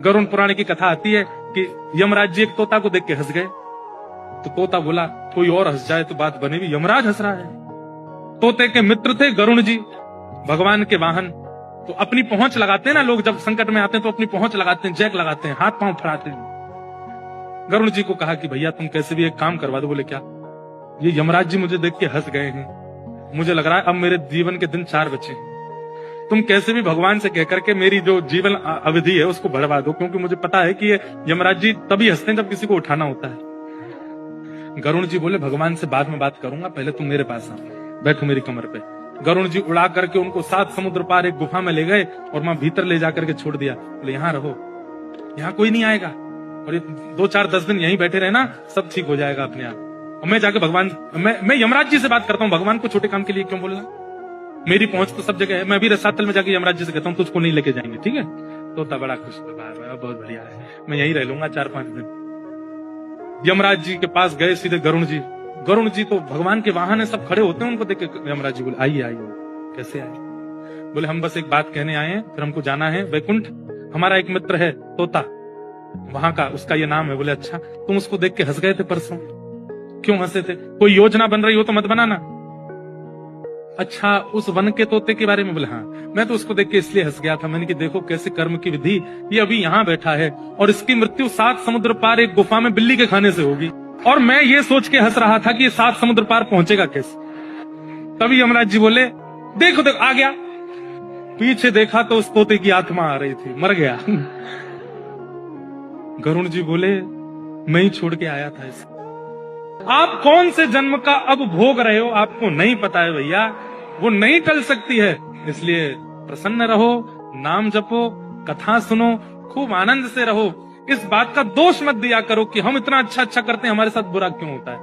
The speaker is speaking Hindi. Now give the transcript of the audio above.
गरुड़ पुराण की कथा आती है कि यमराज जी एक तोता को देख के हंस गए। तो तोता बोला कोई और हंस जाए तो बात बनेगी, यमराज हंस रहा है। तोते के मित्र थे गरुड़ जी, भगवान के वाहन। तो अपनी पहुंच लगाते हैं ना लोग, जब संकट में आते हैं तो अपनी पहुंच लगाते हैं, जैक लगाते हैं, हाथ पांव फड़ाते हैं। गरुड़ जी को कहा कि भैया तुम कैसे भी एक काम करवा दो। बोले क्या? ये यमराज जी मुझे देख के हंस गए हैं, मुझे लग रहा है अब मेरे जीवन के दिन 4 बचे हैं। तुम कैसे भी भगवान से कहकर के मेरी जो जीवन अवधि है उसको बढ़वा दो, क्योंकि मुझे पता है कि ये यमराज जी तभी हंसते हैं जब किसी को उठाना होता है। गरुड़ जी बोले भगवान से बाद में बात करूंगा, पहले तुम मेरे पास आओ, बैठो मेरी कमर पे। गरुड़ जी उड़ा करके उनको 7 समुद्र पार एक गुफा में ले गए और वहां भीतर ले जाकर के छोड़ दिया। बोले यहाँ रहो, यहाँ कोई नहीं आएगा, और ये 2-4-10 दिन यहीं बैठे रहना, सब ठीक हो जाएगा अपने आप। और मैं जाके भगवान, मैं यमराज जी से बात करता हूँ, भगवान को छोटे काम के लिए क्यों बोलना, मेरी पहुंच तो सब जगह है। मैं भी रसातल में जाके यमराज जी से कहता हूँ तुझको नहीं लेके जाएंगे, ठीक है? तोता बड़ा खुश हुआ, बहुत बढ़िया है, मैं यहीं रह लूंगा 4-5 दिन। यमराज जी के पास गए सीधे गरुड़ जी। गरुड़ जी तो भगवान के वाहन है, सब खड़े होते हैं, उनको देख के यमराज जी बोले आइए आइए। कैसे आए? बोले हम बस एक बात कहने आए हैं, फिर हमको जाना है वैकुंठ। हमारा एक मित्र है तोता, वहां का, उसका ये नाम है। बोले अच्छा, तुम उसको देख के हंस गए थे परसों, क्यों हंसे थे? कोई योजना बन रही हो तो मत बनाना। अच्छा, उस वन के तोते के बारे में? बोले हाँ, मैं तो उसको देख के इसलिए हंस गया था, मैंने कि देखो कैसे कर्म की विधि, ये अभी यहाँ बैठा है और इसकी मृत्यु 7 समुद्र पार एक गुफा में बिल्ली के खाने से होगी, और मैं ये सोच के हंस रहा था कि ये 7 समुद्र पार पहुंचेगा कैसे। तभी यमराज जी बोले देखो देखो आ गया। पीछे देखा तो उस तोते की आत्मा आ रही थी, मर गया। गरुड़ जी बोले मैं ही छोड़ के आया था इसे। आप कौन से जन्म का अब भोग रहे हो आपको नहीं पता है भैया, वो नहीं टल सकती है। इसलिए प्रसन्न रहो, नाम जपो, कथा सुनो, खूब आनंद से रहो। इस बात का दोष मत दिया करो कि हम इतना अच्छा करते हैं, हमारे साथ बुरा क्यों होता है।